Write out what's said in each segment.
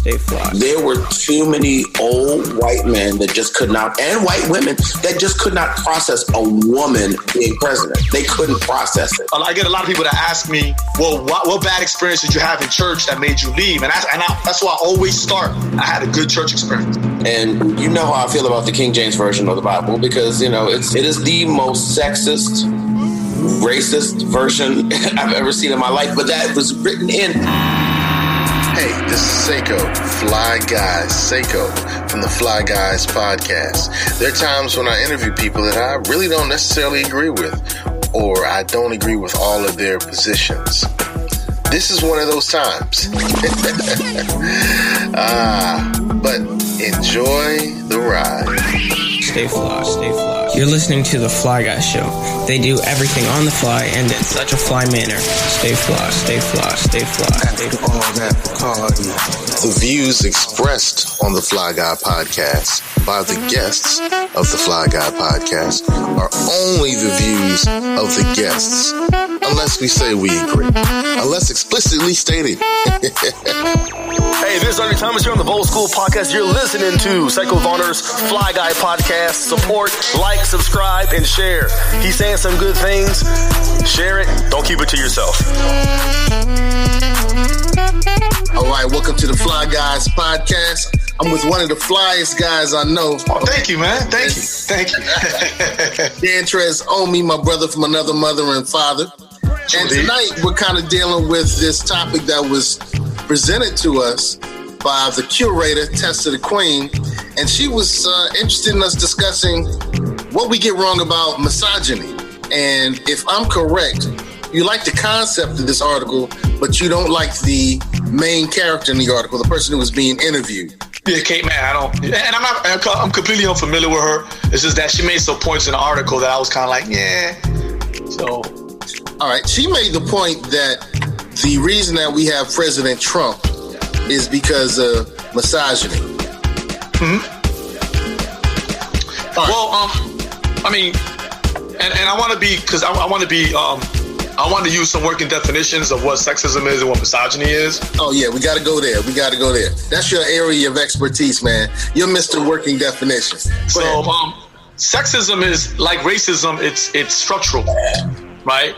stay fly. There were too many old white men that just could not, and white women that just could not process a woman being president. They couldn't process it. I get a lot of people that ask me, well, what bad experience did you have in church that made you leave? And that's why I always start. I had a good church experience. And you know how I feel about the King James Version of the Bible, because, you know, it is the most sexist, racist version I've ever seen in my life, but that was written in. Hey, this is Seiko, Fly Guys, Seiko from the Fly Guys podcast. There are times when I interview people that I really don't necessarily agree with, or I don't agree with all of their positions. This is one of those times. But enjoy the ride. Stay fly, stay fly. You're listening to The Fly Guy Show. They do everything on the fly and in such a fly manner. Stay fly, stay fly, stay fly, stay fly. All that party. The views expressed on the Fly Guy podcast by the guests of the Fly Guy podcast are only the views of the guests, unless we say we agree, unless explicitly stated. Hey, this is Ernie Thomas here on the Bold School Podcast. You're listening to Psycho Vonner's Fly Guy Podcast. Support, like, subscribe, and share. He's saying some good things. Share it. Don't keep it to yourself. All right, welcome to the Fly Guys Podcast. I'm with one of the flyest guys I know. Oh, thank you, man. Thank you. Dantrez Omi, my brother from another mother and father. And tonight we're kind of dealing with this topic that was presented to us by the curator, Tessa the Queen, and she was interested in us discussing what we get wrong about misogyny. And if I'm correct, you like the concept of this article, but you don't like the main character in the article, the person who was being interviewed. Yeah, Kate, man, I don't, and I'm completely unfamiliar with her. It's just that she made some points in the article that I was kind of like, yeah. So, all right, she made the point that the reason that we have President Trump is because of misogyny. Mm-hmm. Right. Well, I mean, and I want to be, because I want to use some working definitions of what sexism is and what misogyny is. Oh, yeah, we got to go there. That's your area of expertise, man. You're Mr. Working Definitions. So, sexism is like racism. It's structural, right?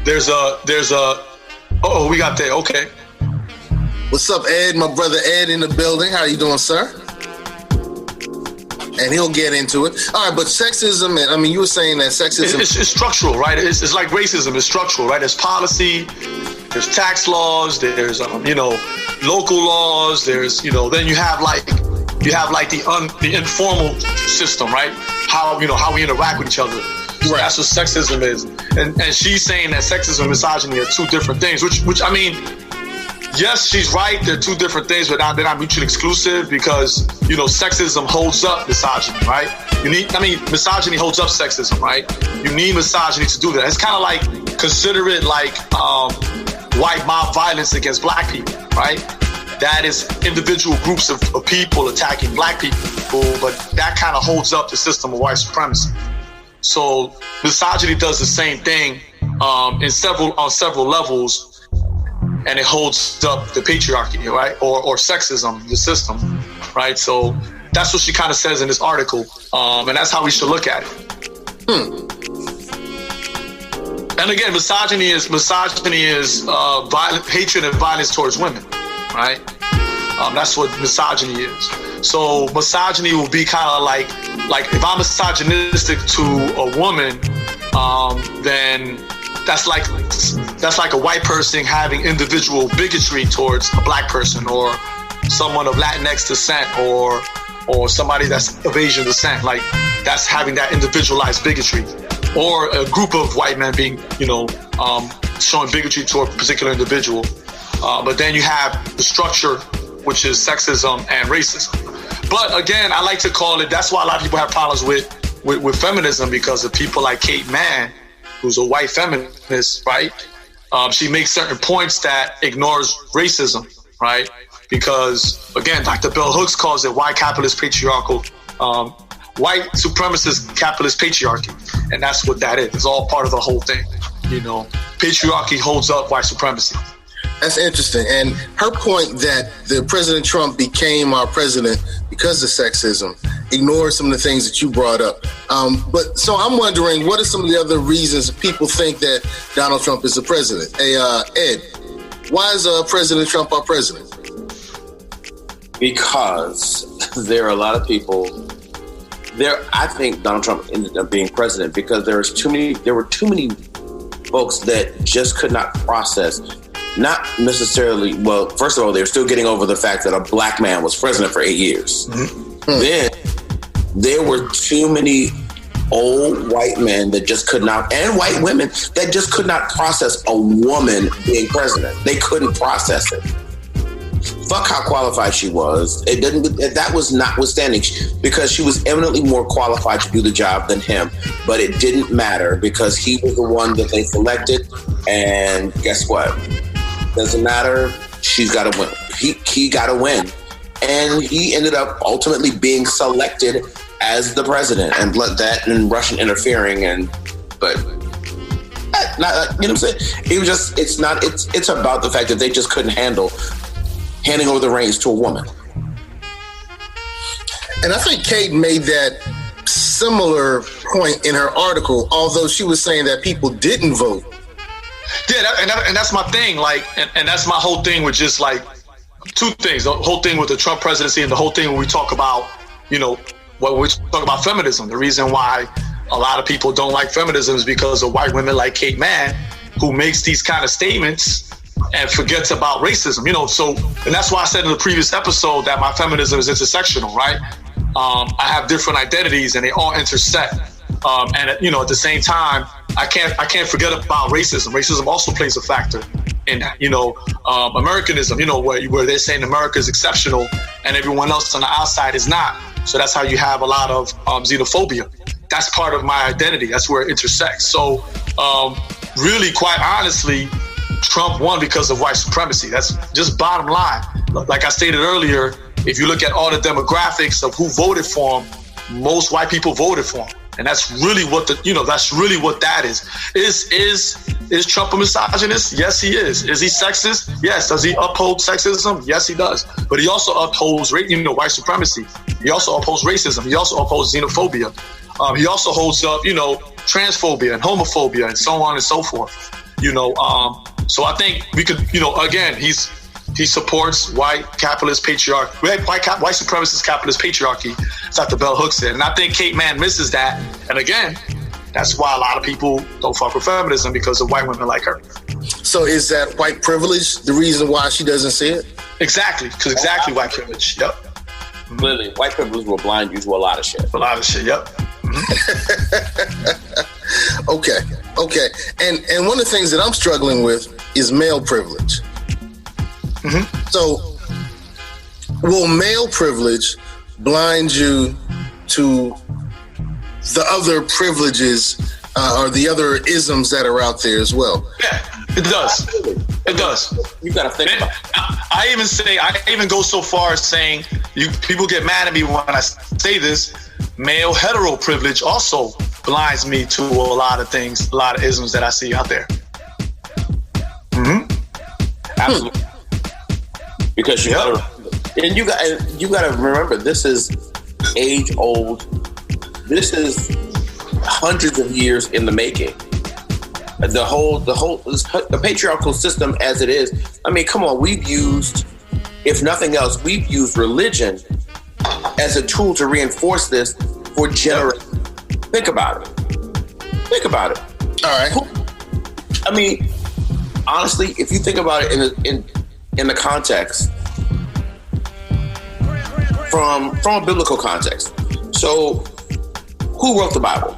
There's a. Oh, we got there. Okay. What's up, Ed? My brother Ed in the building. How you doing, sir? And he'll get into it. All right, but sexism, I mean, you were saying that sexism... It's structural, right? It's like racism. It's structural, right? There's policy, there's tax laws, there's, local laws, there's, then you have the informal system, right? How we interact with each other. So right. That's what sexism is. And she's saying that sexism and misogyny are two different things, which I mean, yes, she's right. They're two different things, but they're not mutually exclusive because, sexism holds up misogyny, right? Misogyny holds up sexism, right? You need misogyny to do that. It's kind of like, consider it like white mob violence against black people, right? That is individual groups of people attacking black people, but that kind of holds up the system of white supremacy. So misogyny does the same thing on several levels, and it holds up the patriarchy, right? Or sexism, the system, right? So that's what she kind of says in this article, and that's how we should look at it. And again, misogyny is hatred and violence towards women, right? That's what misogyny is. So misogyny will be kind of like if I'm misogynistic to a woman, then that's like a white person having individual bigotry towards a black person or someone of Latinx descent or somebody that's of Asian descent. Like that's having that individualized bigotry, or a group of white men being, showing bigotry toward a particular individual. But then you have the structure, which is sexism and racism. But again, I like to call it, that's why a lot of people have problems with feminism, because of people like Kate Mann, who's a white feminist, right? She makes certain points that ignores racism, right? Because, again, Dr. Bell Hooks calls it white capitalist patriarchal, white supremacist capitalist patriarchy. And that's what that is. It's all part of the whole thing. Patriarchy holds up white supremacy. That's interesting. And her point that the President Trump became our president because of sexism ignores some of the things that you brought up. But so I'm wondering, what are some of the other reasons people think that Donald Trump is the president? Hey, Ed, why is President Trump our president? Because there are a lot of people I think Donald Trump ended up being president because there were too many folks that just could not process, not necessarily, well, first of all, they were still getting over the fact that a black man was president for 8 years. Mm-hmm. Then there were too many old white men that just could not, and white women that just could not process a woman being president. They couldn't process it. Fuck how qualified she was. That was notwithstanding, because she was eminently more qualified to do the job than him. But it didn't matter because he was the one that they selected. And guess what? Doesn't matter. She's got to win. He got to win. And he ended up ultimately being selected as the president, and that and Russian interfering but not, you know what I'm saying? It was just, it's about the fact that they just couldn't handle handing over the reins to a woman. And I think Kate made that similar point in her article, although she was saying that people didn't vote. Yeah, and that's my thing. Like, and that's my whole thing with just like two things. The whole thing with the Trump presidency and the whole thing when we talk about, when we talk about feminism. The reason why a lot of people don't like feminism is because of white women like Kate Mann, who makes these kind of statements and forgets about racism, so, and that's why I said in the previous episode that my feminism is intersectional, right? I have different identities and they all intersect. And at the same time, I can't forget about racism. Racism also plays a factor in, Americanism, where they're saying America is exceptional and everyone else on the outside is not. So that's how you have a lot of xenophobia. That's part of my identity. That's where it intersects. So really, quite honestly, Trump won because of white supremacy. That's just bottom line. Like I stated earlier, if you look at all the demographics of who voted for him, most white people voted for him. And that's really what that is. Is Trump a misogynist? Yes, he is. Is he sexist? Yes. Does he uphold sexism? Yes, he does. But he also upholds white supremacy. He also upholds racism. He also upholds xenophobia. He also holds up, transphobia and homophobia and so on and so forth. So I think we could, again, he supports white capitalist patriarchy, white supremacist capitalist patriarchy, as Dr. Bell Hooks said. And I think Kate Mann misses that. And again, that's why a lot of people don't fuck with feminism, because of white women like her. So is that white privilege the reason why she doesn't see it? Exactly, because white privilege. Yep. Literally, white privilege will blind you to a lot of shit. Yep. Okay. And one of the things that I'm struggling with is male privilege. Mm-hmm. So will male privilege blind you to the other privileges or the other isms that are out there as well? Yeah, it does. It does. You got to think about it. I even go so far as saying, people get mad at me when I say this, male hetero privilege also blinds me to a lot of things, a lot of isms that I see out there. Mm-hmm. Absolutely. Because you got to remember, this is age old. This is hundreds of years in the making. The patriarchal system as it is. I mean, come on, if nothing else, we've used religion as a tool to reinforce this for generations. Think about it. All right. I mean, honestly, if you think about it in the context, from a biblical context. So, who wrote the Bible?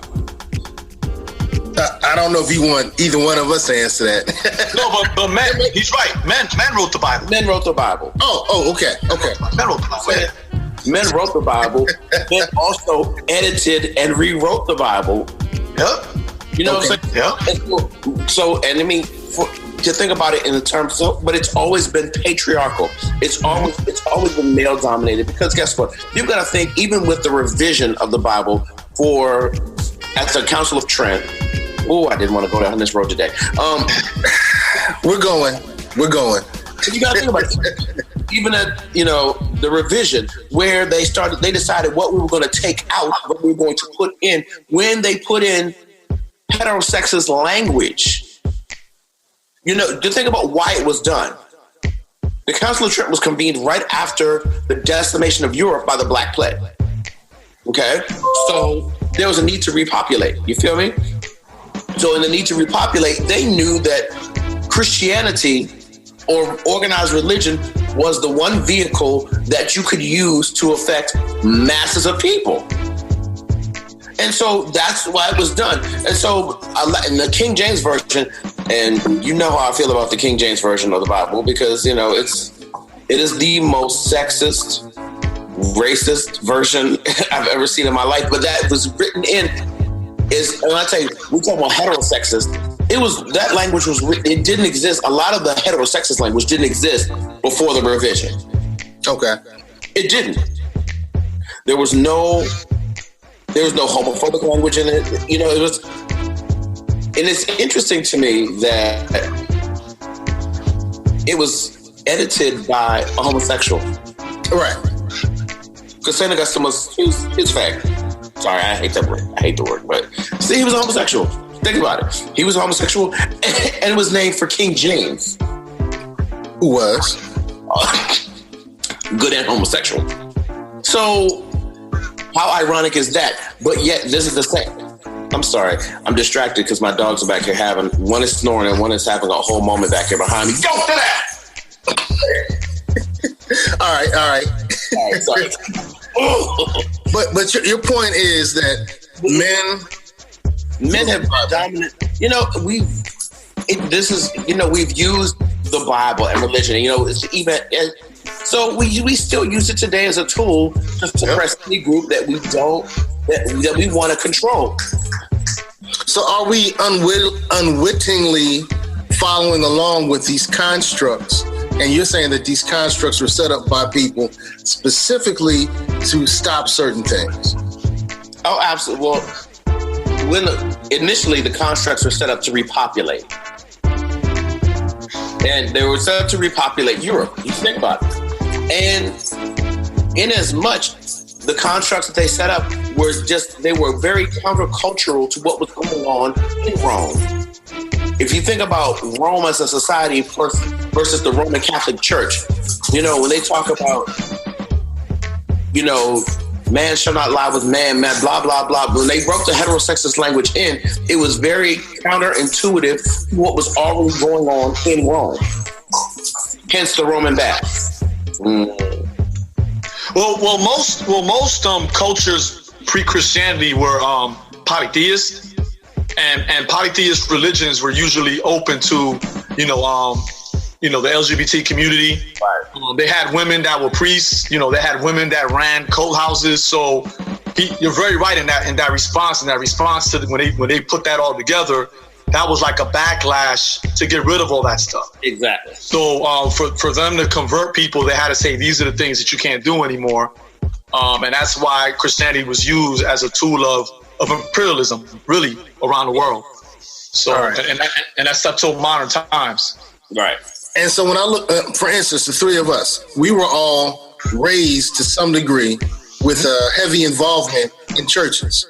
I don't know if you want either one of us to answer that. No, but men, he's right. Men wrote the Bible. Men wrote the Bible. Oh, okay. Men wrote the Bible. Men wrote the Bible. Men also edited and rewrote the Bible. Yep. You know what I'm saying? Yeah. So, and I mean, to think about it in the terms of, but it's always been patriarchal. It's always been male dominated, because guess what? You've got to think, even with the revision of the Bible at the Council of Trent. Oh, I didn't want to go down this road today. We're going. You got to think about it. Even at, the revision, where they decided what we were going to take out, what we were going to put in, when they put in heterosexist language. To think about why it was done. The Council of Trent was convened right after the decimation of Europe by the Black Plague. Okay? So there was a need to repopulate. You feel me? So in the need to repopulate, they knew that Christianity or organized religion was the one vehicle that you could use to affect masses of people. And so that's why it was done. And so in the King James Version, and you know how I feel about the King James Version of the Bible, because, it is the most sexist, racist version I've ever seen in my life. But that was written in and I tell you, we talk about heterosexist. That language was written, it didn't exist. A lot of the heterosexist language didn't exist before the revision. Okay. It didn't. There was no homophobic language in it. It was, and it's interesting to me that it was edited by a homosexual. Right. Because St. Augustine he's fag. Sorry, I hate that word. I hate the word, but see, he was a homosexual. Think about it. He was a homosexual, and it was named for King James. Who was? Good and homosexual. So, how ironic is that? But yet, this is the same. I'm sorry. I'm distracted because my dogs are back here one is snoring and one is having a whole moment back here behind me. Go to that! All right. Sorry. But your point is that men have dominant. We've used the Bible and religion. It's even so we still use it today as a tool to suppress any group that we want to control. So are we unwittingly following along with these constructs? And you're saying that these constructs were set up by people specifically to stop certain things. Oh, absolutely. Well, initially the constructs were set up to repopulate. And they were set up to repopulate Europe. You think about it. And in as much, the constructs that they set up they were very countercultural to what was going on in Rome. If you think about Rome as a society versus the Roman Catholic Church, when they talk about, man shall not lie with man, blah, blah, blah. When they broke the heterosexist language in, it was very counterintuitive to what was already going on in Rome. Hence the Roman bath. Well, most cultures pre-Christianity were polytheist. And polytheist religions were usually open to, the LGBT community. Right. They had women that were priests. They had women that ran cult houses. So you're very right in that response. And that response to when they put that all together, that was like a backlash to get rid of all that stuff. Exactly. So for them to convert people, they had to say these are the things that you can't do anymore. And that's why Christianity was used as a tool of imperialism, really, around the world. So, right. and that's up till modern times. Right. And so when I look, for instance, the three of us, we were all raised to some degree with a heavy involvement in churches.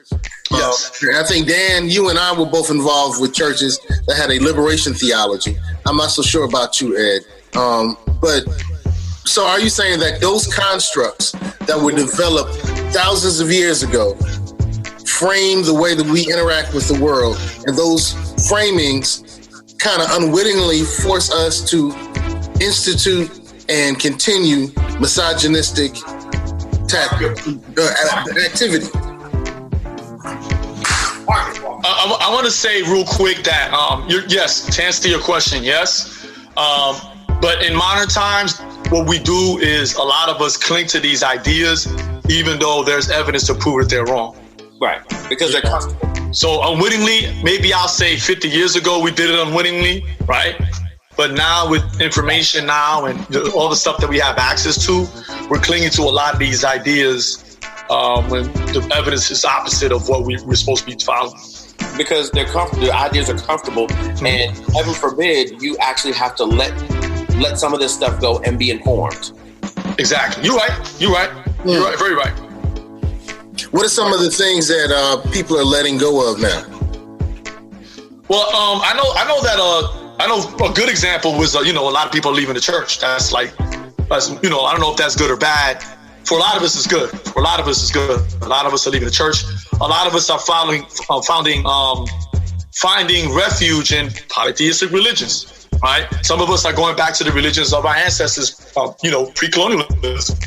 Yes. I think, Dan, you and I were both involved with churches that had a liberation theology. I'm not so sure about you, Ed. But so are you saying that those constructs that were developed thousands of years ago frame the way that we interact with the world, and those framings kind of unwittingly force us to institute and continue misogynistic activity? I want to say real quick that yes, to answer your question, yes. But in modern times, what we do is a lot of us cling to these ideas, even though there's evidence to prove that they're wrong. Right, because they're comfortable. So unwittingly, maybe I'll say 50 years ago we did it unwittingly, right? But now with information now and all the stuff that we have access to, we're clinging to a lot of these ideas when the evidence is opposite of what we're supposed to be following. Because they're comfortable, the ideas are comfortable, and heaven forbid you actually have to let let some of this stuff go and be informed. Exactly. You're right. You're right. Very right. What are some of the things that people are letting go of now? Well, I know a good example was, a lot of people are leaving the church. That's I don't know if that's good or bad. For a lot of us, it's good. For a lot of us, it's good. A lot of us are leaving the church. A lot of us are finding refuge in polytheistic religions, right? Some of us are going back to the religions of our ancestors, pre-colonialism.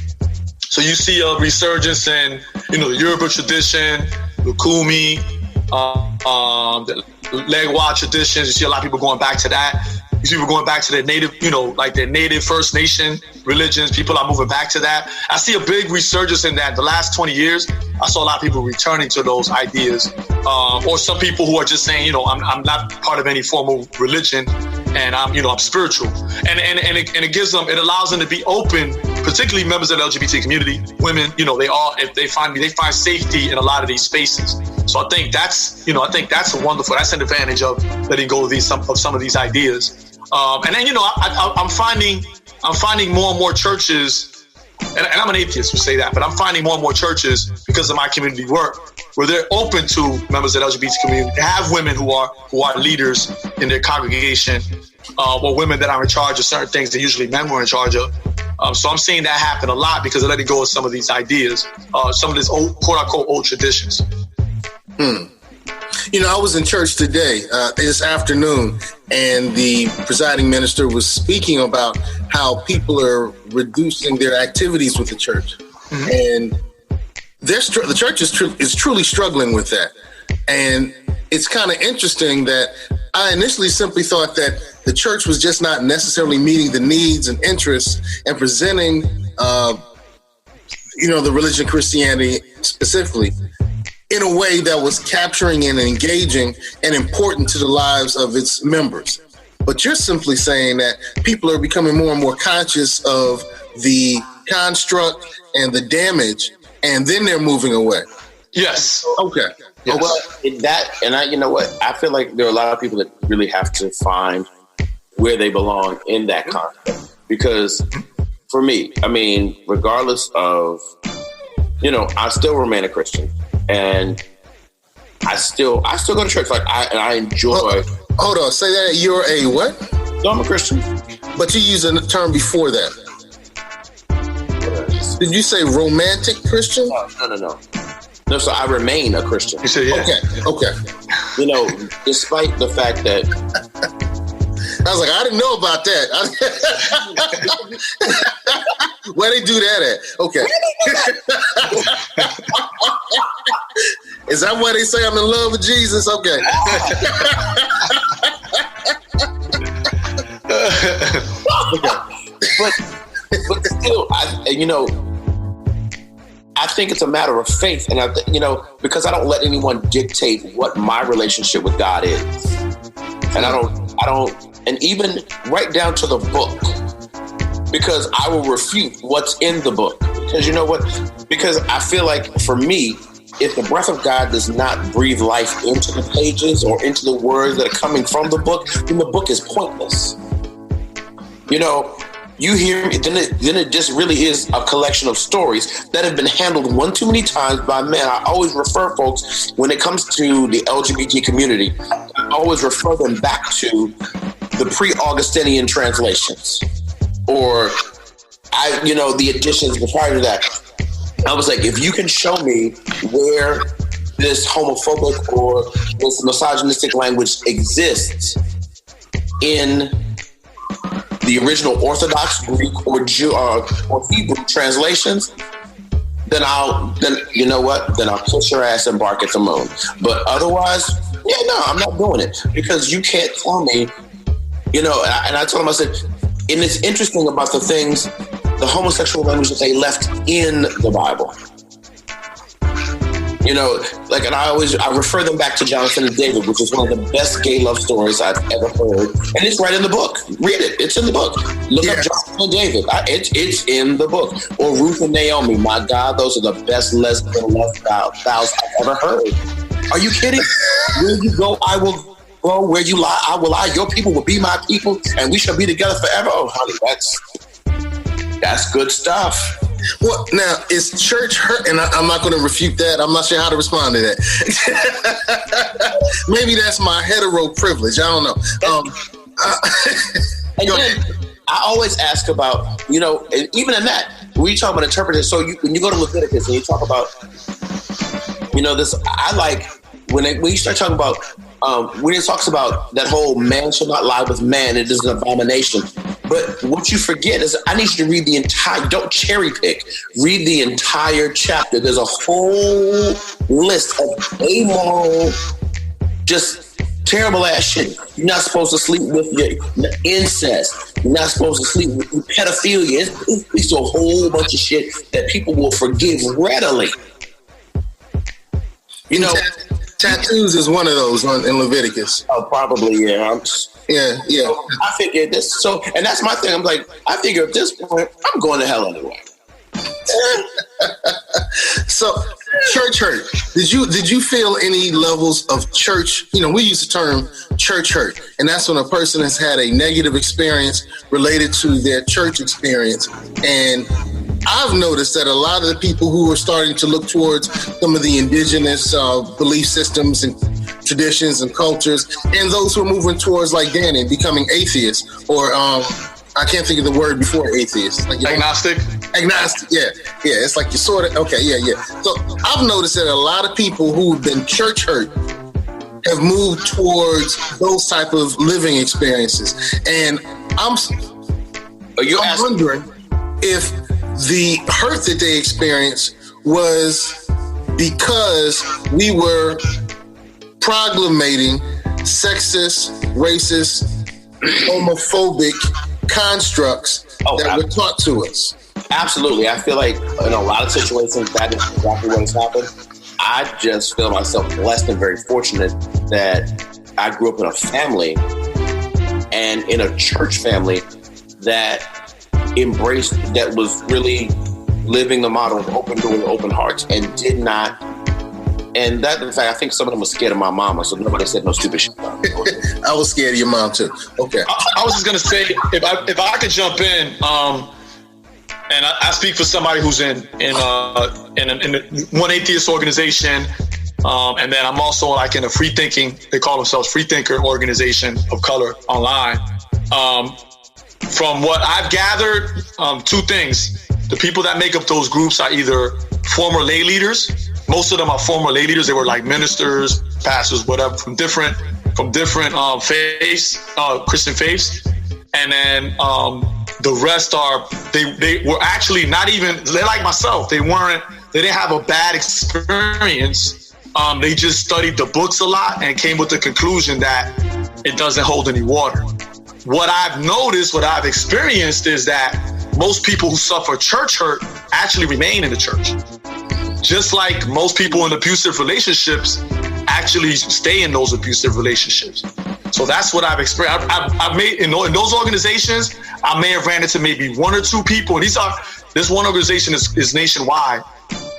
So you see a resurgence in, the Yoruba tradition, the Kumi, the Legwa traditions. You see a lot of people going back to that. You see people going back to their native, their native First Nation religions. People are moving back to that. I see a big resurgence in that. The last 20 years, I saw a lot of people returning to those ideas. Or some people who are just saying, I'm not part of any formal religion, and I'm spiritual. And it allows them to be open, particularly members of the LGBT community, women. They find safety in a lot of these spaces. So I think that's that's an advantage of letting go of some of these ideas. And then I'm finding more and more churches, and I'm an atheist who say that, but I'm finding more and more churches because of my community work where they're open to members of the LGBT community. They have women who are leaders in their congregation, or women that are in charge of certain things that usually men were in charge of. So I'm seeing that happen a lot because they're letting go of some of these ideas, some of these old, quote unquote, old traditions. I was in church today, this afternoon, and the presiding minister was speaking about how people are reducing their activities with the church. Mm-hmm. And the church is truly struggling with that. And it's kind of interesting that I initially simply thought that the church was just not necessarily meeting the needs and interests and presenting, the religion, Christianity specifically, in a way that was capturing and engaging and important to the lives of its members. But you're simply saying that people are becoming more and more conscious of the construct and the damage, and then they're moving away. Yes. Okay. Yes. Well, you know what? I feel like there are a lot of people that really have to find where they belong in that context. Because for me, regardless of, I still remain a Christian. And I still go to church. I enjoy. Hold on, say that you're a what? No, I'm a Christian. But you used a term before that. Did you say romantic Christian? No. No, so I remain a Christian. You said yeah. Okay. Despite the fact that I was like, I didn't know about that. Where they do that at? Okay. Is that why they say I'm in love with Jesus? Okay. But still, I think it's a matter of faith, and because I don't let anyone dictate what my relationship with God is, and I don't. And even right down to the book, because I will refute what's in the book. Because you know what? Because I feel like for me, if the breath of God does not breathe life into the pages or into the words that are coming from the book, then the book is pointless. You hear me, then it just really is a collection of stories that have been handled one too many times by men. I always refer folks, when it comes to the LGBT community, I always refer them back to the pre-Augustinian translations, or the additions prior to that. I was like, if you can show me where this homophobic or this misogynistic language exists in the original Orthodox Greek or Hebrew translations, then I'll push your ass and bark at the moon. But otherwise, I'm not doing it, because you can't tell me. And I told him, I said, and it's interesting about the things, the homosexual language that they left in the Bible. And I refer them back to Jonathan and David, which is one of the best gay love stories I've ever heard. And it's right in the book. Read it. It's in the book. Look up Jonathan and David. It's in the book. Or Ruth and Naomi. My God, those are the best lesbian love vows I've ever heard. Are you kidding? Where you go, I will well, where you lie, I will lie. Your people will be my people, and we shall be together forever. Oh, honey, that's good stuff. Well, now, is church hurt? And I'm not going to refute that. I'm not sure how to respond to that. Maybe that's my hetero privilege. I don't know. And then I always ask about, and even in that, when you talk about interpreters, so when you go to Leviticus and you talk about, this, I like, when you start talking about, when it talks about that whole man shall not lie with man, it is an abomination. But what you forget is I need you to read the entire, don't cherry pick, read the entire chapter. There's a whole list of amoral, just terrible ass shit. You're not supposed to sleep with your incest. You're not supposed to sleep with pedophilia. It's a whole bunch of shit that people will forgive readily. Tattoos is one of those in Leviticus. Oh, probably, yeah. Yeah. So I figured this. So, and that's my thing. I'm like, I figure at this point, I'm going to hell anyway. So, church hurt. Did you feel any levels of church? We use the term church hurt, and that's when a person has had a negative experience related to their church experience. And I've noticed that a lot of the people who are starting to look towards some of the indigenous belief systems and traditions and cultures, and those who are moving towards, like Danny, becoming atheists, or I can't think of the word before atheist. Like, agnostic? Agnostic, yeah. It's like you sort of, okay, yeah. So I've noticed that a lot of people who've been church hurt have moved towards those type of living experiences. And I'm wondering if the hurt that they experienced was because we were proclamating sexist, racist, homophobic constructs that were taught to us. Absolutely. I feel like in a lot of situations, that is exactly what has happened. I just feel myself blessed and very fortunate that I grew up in a family and in a church family that embraced, that was really living the model of open doors, open hearts, and did not. And that, in fact, I think some of them were scared of my mama, so nobody said no stupid shit. I was scared of your mom too. Okay. I was just gonna say, if I could jump in, and I speak for somebody who's in one atheist organization, and then I'm also like in a free thinking, they call themselves free thinker organization of color online. From what I've gathered, two things: the people that make up those groups are either former lay leaders. Most of them are former lay leaders. They were like ministers, pastors, whatever, from different faiths, Christian faiths. And then the rest are, they were actually not even, they're like myself. They didn't have a bad experience. They just studied the books a lot and came with the conclusion that it doesn't hold any water. What I've noticed, what I've experienced is that most people who suffer church hurt actually remain in the church. Just like most people in abusive relationships actually stay in those abusive relationships. So that's what I've experienced. I've made in those organizations, I may have ran into maybe one or two people. And this one organization is nationwide.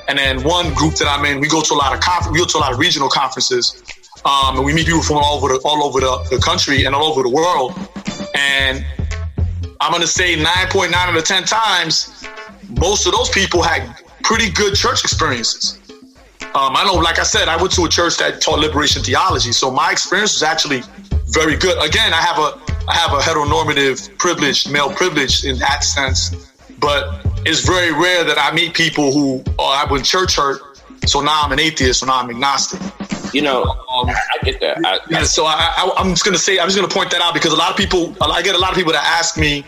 And then one group that I'm in, we go to a lot of regional conferences. And we meet people from all over the country and all over the world. And I'm going to say 9.9 out of 10 times, most of those people had pretty good church experiences. I know, like I said, I went to a church that taught liberation theology, so my experience was actually very good. Again, I have a heteronormative privilege, male privilege in that sense, but it's very rare that I meet people who I've been church hurt, so now I'm an atheist, so now I'm agnostic. I get that. So I'm just gonna point that out because I get a lot of people that ask me,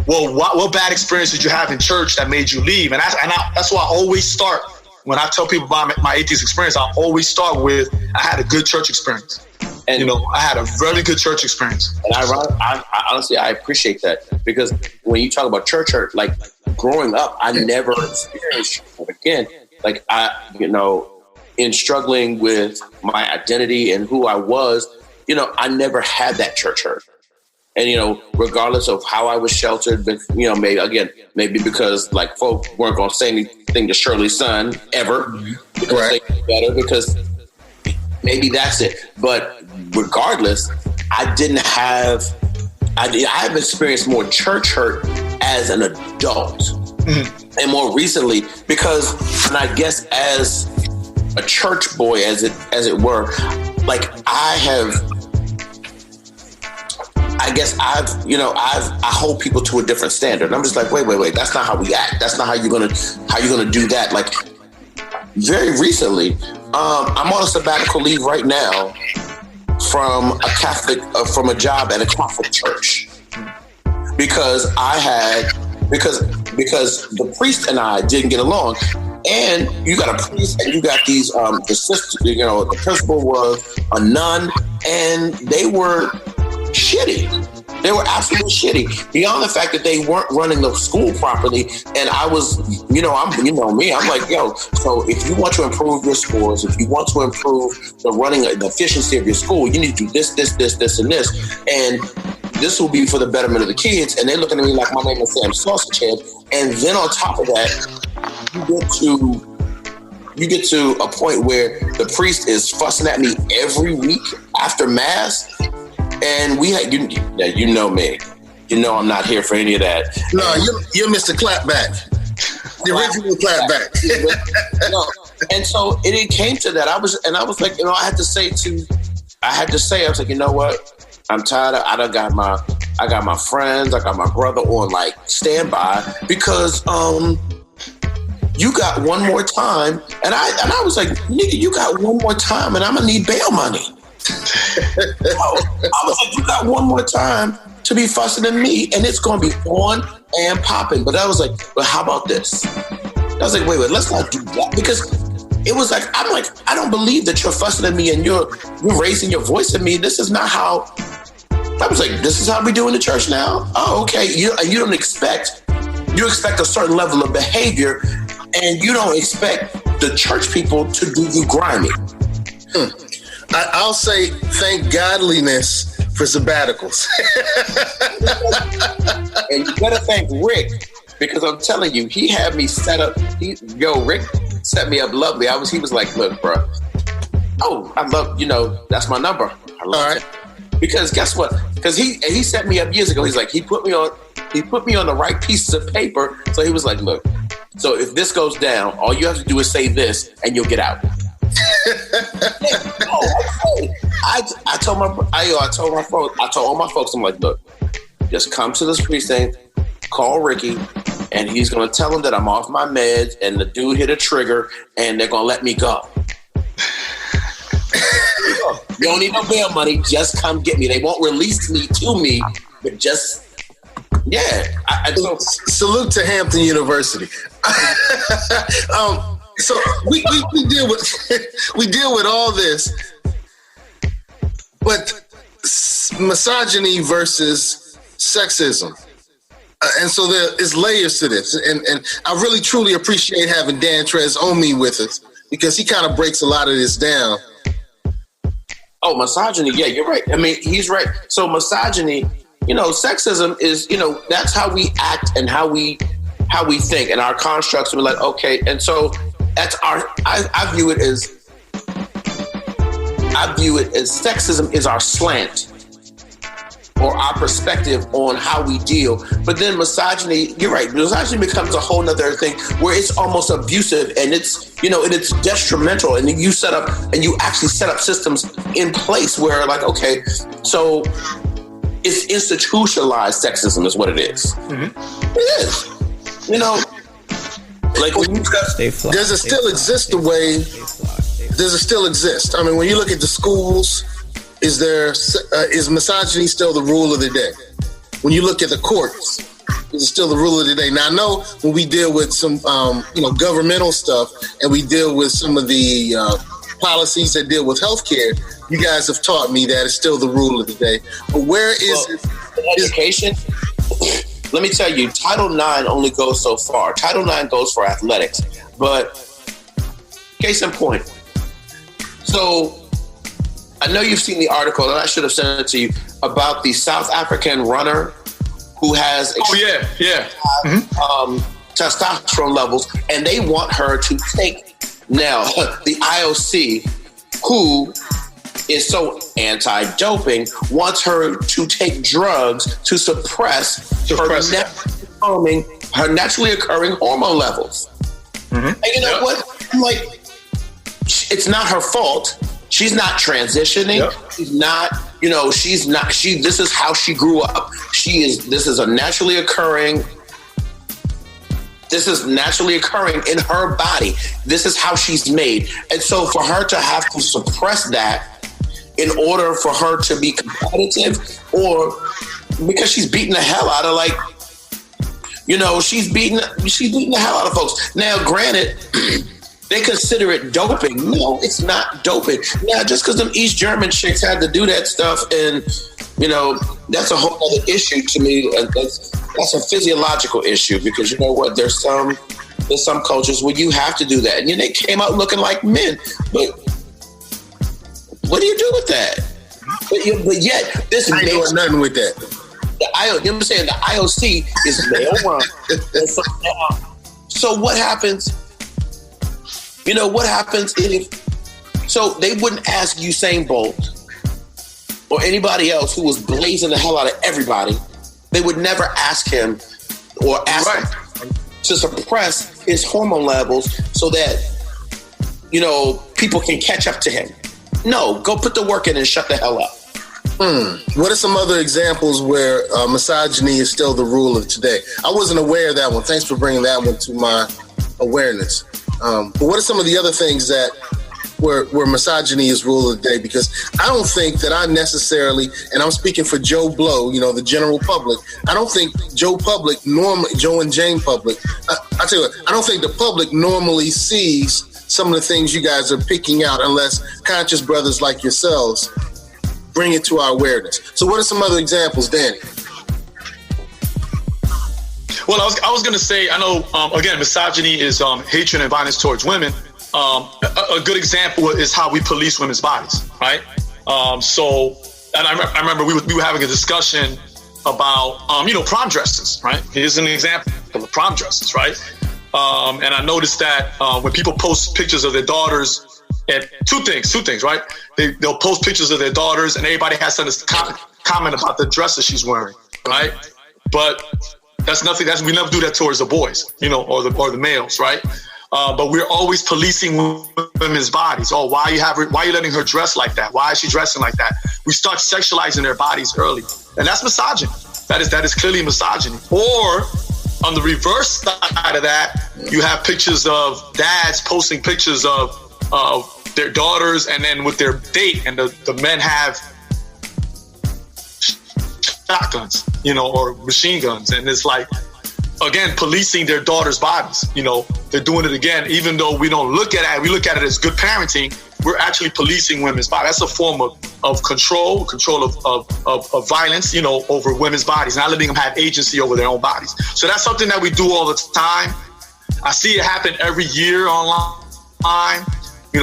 well, what bad experience did you have in church that made you leave? And that's why I always start, when I tell people about my atheist experience, I always start with, I had a good church experience. And, I had a very good church experience. And I honestly, I appreciate that because when you talk about church hurt, like growing up, I never experienced it. Again, like in struggling with my identity and who I was, I never had that church hurt. And, regardless of how I was sheltered, but, maybe because like folk weren't going to say anything to Shirley's son ever, because they knew better, because maybe that's it. But regardless, I have experienced more church hurt as an adult. Mm-hmm. And more recently, because, and I guess as a church boy, as it were, like I hold people to a different standard. And I'm just like, wait, that's not how we act. That's not how you're gonna do that. Like very recently, I'm on a sabbatical leave right now from a job at a Catholic church because the priest and I didn't get along. And you got a priest and you got these the sister, the principal was a nun, and they were shitty. They were absolutely shitty. Beyond the fact that they weren't running the school properly, and I was, me. I'm like, so if you want to improve your scores, if you want to improve the efficiency of your school, you need to do this, and this, and this will be for the betterment of the kids. And they're looking at me like my name is Sam Sausage Head. And then on top of that, you get to a point where the priest is fussing at me every week after mass. And we had, you know me. You know I'm not here for any of that. No, you're Mr. Clapback. The original Clapback. And so it came to that. I was like, I had to say, I was like, you know what? I'm tired of, I got my friends, I got my brother on like standby because you got one more time. And I was like, nigga, you got one more time and I'm gonna need bail money. I was like, you got one more time to be fussing at me and it's going to be on and popping. But I was like, well, how about this? I was like, wait, let's not do that. Because it was like, I'm like, I don't believe that you're fussing at me and you're raising your voice at me. This is not how, I was like, this is how we do in the church now? Oh, okay. You expect a certain level of behavior and you don't expect the church people to do you grimy. I'll say thank godliness for sabbaticals. And you better thank Rick, because I'm telling you, he had me set up. Rick set me up lovely. He was like, look, bro. Oh, I love, that's my number. I love it. Because guess what? Because he set me up years ago. He's like, he put me on the right pieces of paper. So he was like, look, so if this goes down, all you have to do is say this and you'll get out. I told all my folks, I'm like, look, just come to this precinct, call Ricky, and he's gonna tell him that I'm off my meds and the dude hit a trigger and they're gonna let me go. You don't need no bail money, just come get me. They won't release me to me, but just salute to Hampton University. So we deal with all this, but misogyny versus sexism, and so there is layers to this. And I really truly appreciate having Dan Trez on me with us because he kind of breaks a lot of this down. Oh, misogyny, yeah, you're right. I mean, he's right. So misogyny, sexism is, that's how we act and how we think and our constructs. And we're like, okay, and so. That's I view it as sexism is our slant or our perspective on how we deal. But then misogyny, you're right, misogyny becomes a whole nother thing where it's almost abusive and it's, and it's detrimental. And you actually set up systems in place where like, okay, so it's institutionalized sexism is what it is. Mm-hmm. It is, like when you does it still exist the way? Does it still exist? I mean, when you look at the schools, is misogyny still the rule of the day? When you look at the courts, is it still the rule of the day? Now, I know when we deal with some, governmental stuff, and we deal with some of the policies that deal with healthcare, you guys have taught me that it's still the rule of the day. But where is it? Education. Let me tell you, Title IX only goes so far. Title IX goes for athletics. But case in point. So I know you've seen the article, and I should have sent it to you, about the South African runner who has testosterone levels, and they want her to take now the IOC, who is so anti-doping, wants her to take drugs to suppress her naturally occurring hormone levels. Mm-hmm. And you know what? Like, it's not her fault. She's not transitioning. Yep. She's not, this is how she grew up. This is naturally occurring in her body. This is how she's made. And so for her to have to suppress that in order for her to be competitive, or because she's beating the hell out of she's beating the hell out of folks. Now, granted, they consider it doping. No, it's not doping. Now, just because them East German chicks had to do that stuff, and that's a whole other issue to me. That's a physiological issue, because you know what? There's some cultures where you have to do that, and they came out looking like men. But what do you do with that? But yet, this I ain't doing nothing with that. The IOC is male run. So what happens? What happens if? So they wouldn't ask Usain Bolt or anybody else who was blazing the hell out of everybody. They would never ask him or ask him to suppress his hormone levels so that people can catch up to him. No, go put the work in and shut the hell up. What are some other examples where misogyny is still the rule of today? I wasn't aware of that one. Thanks for bringing that one to my awareness. But what are some of the other things that where misogyny is rule of the day? Because I don't think that I necessarily, and I'm speaking for Joe Blow, the general public, I don't think Joe and Jane public, I tell you what, I don't think the public normally sees some of the things you guys are picking out unless conscious brothers like yourselves bring it to our awareness. So what are some other examples, Danny? Well, I was going to say, I know, again, misogyny is hatred and violence towards women. A good example is how we police women's bodies, right? And I remember we were having a discussion about, prom dresses, right? Here's an example of prom dresses, right? And I noticed that when people post pictures of their daughters, and two things, right? They'll post pictures of their daughters, and everybody has something to comment about the dresses she's wearing, right? But that's nothing. We never do that towards the boys, or the males, right? But we're always policing women's bodies. Oh, why are you letting her dress like that? Why is she dressing like that? We start sexualizing their bodies early, and that's misogyny. That is clearly misogyny. Or on the reverse side of that, you have pictures of dads posting pictures of their daughters, and then with their date, and the men have shotguns, or machine guns, and it's like, again, policing their daughters' bodies. They're doing it again, even though we don't look at it. We look at it as good parenting. We're actually policing women's bodies. That's a form of control of violence, over women's bodies, not letting them have agency over their own bodies. So that's something that we do all the time. I see it happen every year online.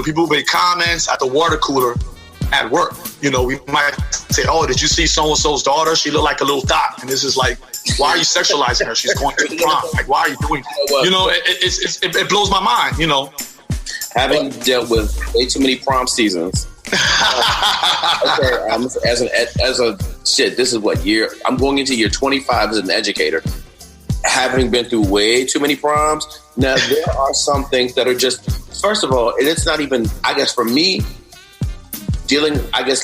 People make comments at the water cooler at work. We might say, "Oh, did you see so-and-so's daughter? She looked like a little thot." And this is like, why are you sexualizing her? She's going to the prom. Like, why are you doing that? It blows my mind, Having dealt with way too many prom seasons. This is what year? I'm going into year 25 as an educator. Having been through way too many proms, now there are some things that are just, first of all, and it's not even, I guess for me,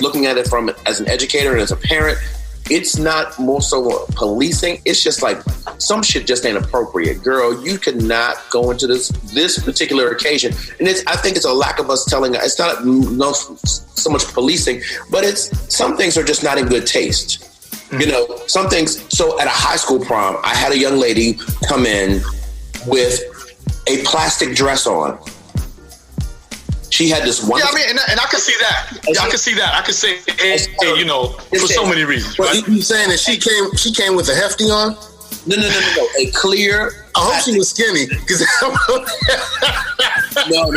looking at it as an educator and as a parent, it's not more so policing. It's just like some shit just ain't appropriate. Girl, you cannot go into this particular occasion. And I think it's a lack of us telling, it's not so much policing, but some things are just not in good taste. Some things. So at a high school prom, I had a young lady come in with a plastic dress on. She had this one. Yeah, and I can see that. Yeah, I can see that. I can say, for so many reasons. Well, right? You saying that she came with a hefty on? No. A clear. I hope she was skinny. No.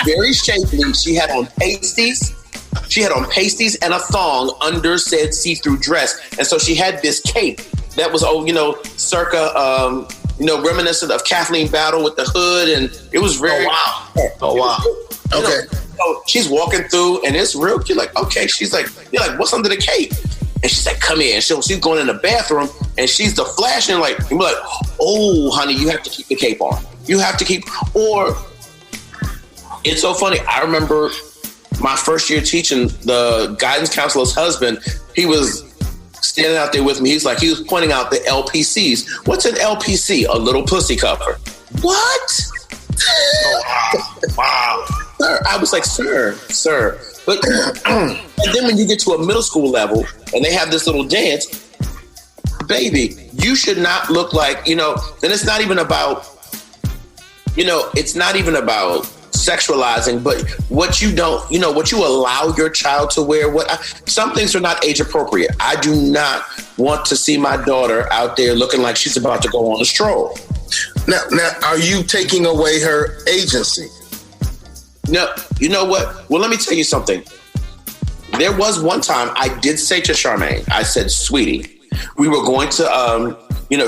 Very shapely. She had on pasties. And a thong under said see-through dress. And so she had this cape that was, circa, reminiscent of Kathleen Battle with the hood. And it was very... Oh, wow. Okay. So she's walking through, and it's real cute. Like, okay, you're like, what's under the cape? And she's like, come here. And she's going in the bathroom, and she's the flashing, like, and we're like, oh, honey, you have to keep the cape on. You have to keep, or it's so funny. I remember my first year teaching, the guidance counselor's husband, he was standing out there with me. He was pointing out the LPCs. What's an LPC? A little pussy cover. What? Oh, wow. Sir, I was like, sir. But and then when you get to a middle school level and they have this little dance, baby, you should not look like, then it's not even about, sexualizing, but what you don't, what you allow your child to wear, some things are not age appropriate. I do not want to see my daughter out there looking like she's about to go on a stroll. Now, are you taking away her agency? No, you know what? Well, let me tell you something. There was one time I did say to Charmaine, I said, sweetie, we were going to,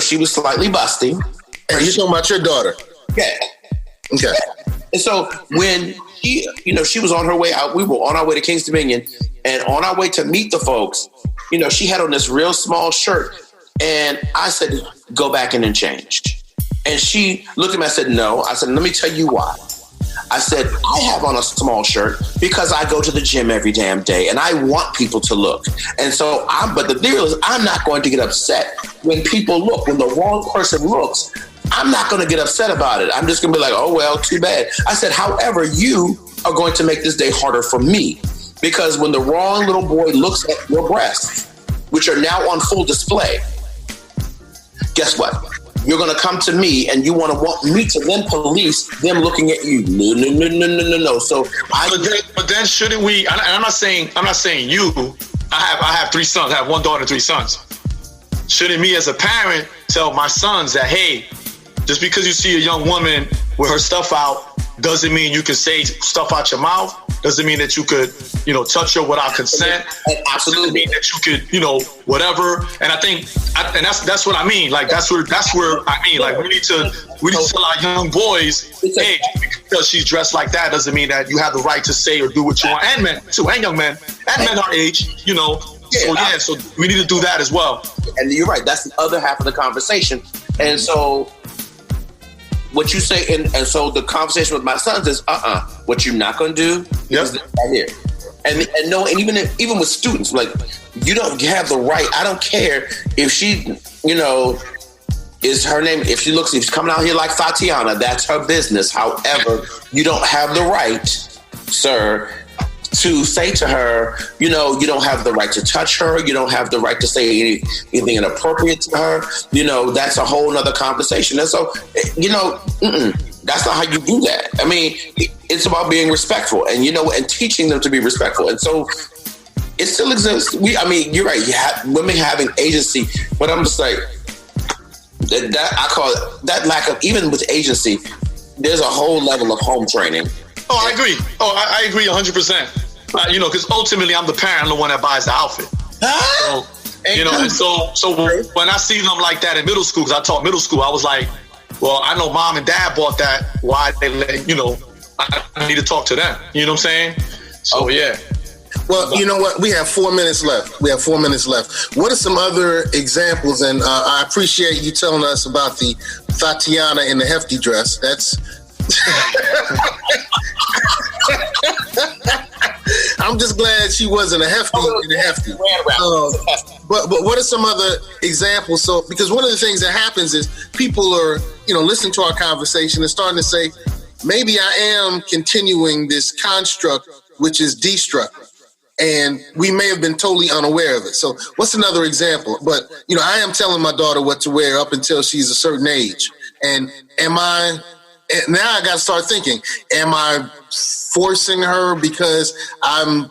she was slightly busty. And you're talking about your daughter? Yeah. Okay. Yeah. And so when she was on her way out, we were on our way to Kings Dominion, and on our way to meet the folks, she had on this real small shirt, and I said, go back in and change. And she looked at me, I said, no. I said, let me tell you why. I said, I have on a small shirt because I go to the gym every damn day and I want people to look. And so but the deal is, I'm not going to get upset when people look. When the wrong person looks, I'm not going to get upset about it. I'm just going to be like, oh, well, too bad. I said, however, you are going to make this day harder for me, because when the wrong little boy looks at your breasts, which are now on full display, guess what? You're going to come to me and you want me to then police them looking at you. No. So but then shouldn't we? And I'm not saying you. I have 3 sons. I have 1 daughter and 3 sons. Shouldn't me as a parent tell my sons that, hey, just because you see a young woman with her stuff out doesn't mean you can say stuff out your mouth. Doesn't mean that you could, touch her without consent. Absolutely. Doesn't mean that you could, whatever. And I think, and that's what I mean. Like that's where I mean. Like we need to tell our young boys, hey, because she's dressed like that doesn't mean that you have the right to say or do what you want. And men too, and young men, and men our age, So we need to do that as well. And you're right. That's the other half of the conversation. And so what you say, and so the conversation with my sons is, what you're not going to do is this right here. And no, and even with students, like, you don't have the right. I don't care if she, is her name, if she's coming out here like Tatiana, that's her business. However, you don't have the right, sir, to say to her, you don't have the right to touch her. You don't have the right to say anything inappropriate to her. That's a whole nother conversation. And so, that's not how you do that. I mean, it's about being respectful and, and teaching them to be respectful. And so it still exists. You're right. You have women having agency, but I'm just like, that I call it that lack of, even with agency, there's a whole level of home training. Oh, I agree. I agree 100%. Because ultimately I'm the parent, I'm the one that buys the outfit. So when I see them like that in middle school, because I taught middle school, I was like, well, I know mom and dad bought that. Why they I need to talk to them. You know what I'm saying? So, yeah. Well, you know what? We have 4 minutes left. What are some other examples? And I appreciate you telling us about the Tatiana in the hefty dress. That's... I'm just glad she wasn't a hefty in the hefty. But what are some other examples? So, because one of the things that happens is people are, listening to our conversation and starting to say, maybe I am continuing this construct, which is destructive. And we may have been totally unaware of it. So what's another example? But, I am telling my daughter what to wear up until she's a certain age. And now I got to start thinking, am I forcing her because I'm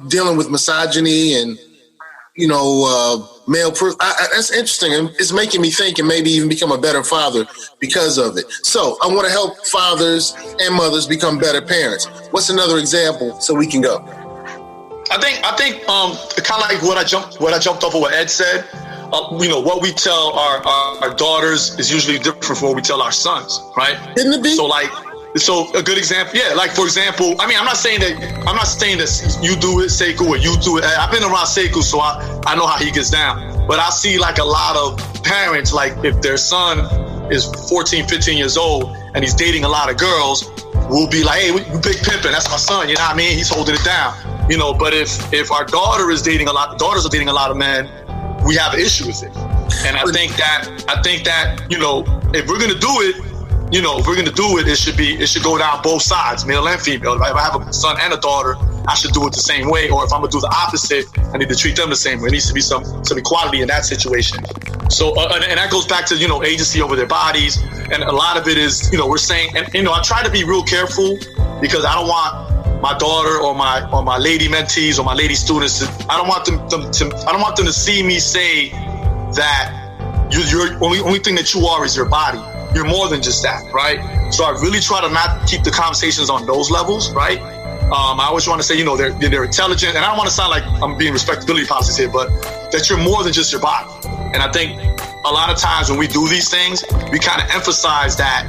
dealing with misogyny and, male proof? That's interesting. And it's making me think and maybe even become a better father because of it. So I want to help fathers and mothers become better parents. What's another example so we can go? I think kind of like what I jumped off of what Ed said. What we tell our daughters is usually different from what we tell our sons, right? Didn't it be? So like, So a good example, like for example, I mean, I'm not saying that you do it, Sekou, or you do it. I've been around Sekou, so I know how he gets down. But I see like a lot of parents, like if their son is 14, 15 years old and he's dating a lot of girls, will be like, hey, you big pimping, that's my son, you know what I mean? He's holding it down, you know. But if our daughters are dating a lot of men, we have an issue with it. And I think that, you know, if we're gonna do it, it should go down both sides, male and female. If I have a son and a daughter, I should do it the same way. Or if I'm gonna do the opposite, I need to treat them the same way. There needs to be some equality in that situation. So, and that goes back to, you know, agency over their bodies. And a lot of it is, you know, we're saying, and, you know, I try to be real careful because I don't want my daughter or my lady mentees or my lady students I don't want them to see me say that you're only thing that you are is your body. You're more than just that, right? So I really try to not keep the conversations on those levels, right? I always want to say, you know, they're intelligent, and I don't want to sound like I'm being respectability policies here, but that you're more than just your body. And I think a lot of times when we do these things, we kind of emphasize that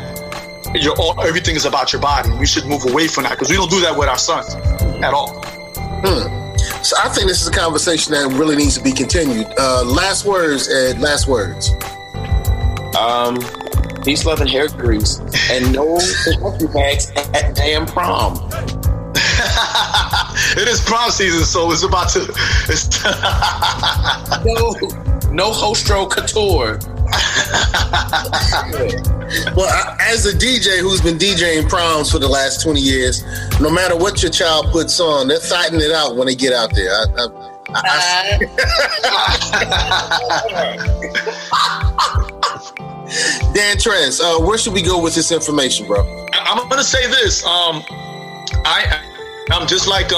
everything is about your body. We should move away from that because we don't do that with our sons at all. So I think this is a conversation that really needs to be continued. Last words, Ed. Last words. Peace, love, and hair grease, and no tissue bags at damn prom. It is prom season, so it's about to. No hostro couture. Well, as a DJ who's been DJing proms for the last 20 years, no matter what your child puts on, they're fighting it out when they get out there. Dan Tress, where should we go with this information, bro? I'm going to say this. I'm just like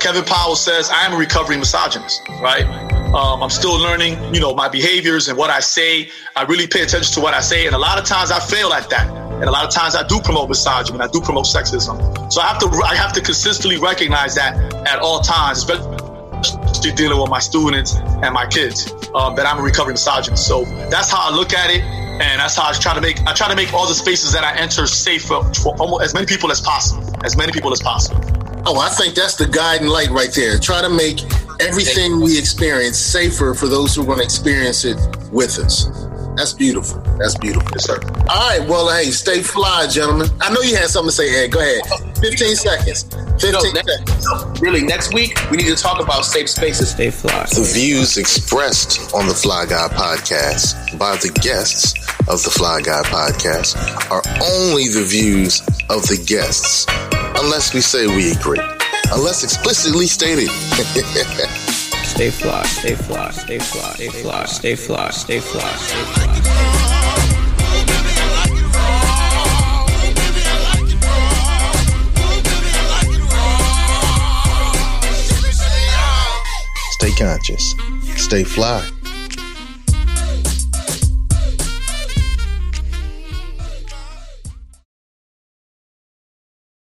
Kevin Powell says, I am a recovering misogynist, right? I'm still learning, you know, my behaviors and what I say. I really pay attention to what I say. And a lot of times I fail at that. And a lot of times I do promote misogyny and I do promote sexism. So I have to consistently recognize that at all times, especially dealing with my students and my kids, that I'm a recovering misogynist. So that's how I look at it. And that's how I try to make all the spaces that I enter safe for almost as many people as possible. Oh, I think that's the guiding light right there. Try to make everything we experience safer for those who are going to experience it with us. That's beautiful. That's beautiful. Yes, sir. All right. Well, hey, stay fly, gentlemen. I know you had something to say, Ed. Go ahead. 15 seconds. 15 seconds. Really, next week, we need to talk about safe spaces. Stay fly. The views expressed on the Fly Guy Podcast by the guests of the Fly Guy Podcast are only the views of the guests, unless we say we agree. Unless explicitly stated. Stay fly, stay fly, stay fly, stay fly, stay fly, stay fly, stay fly. Stay conscious. Stay fly.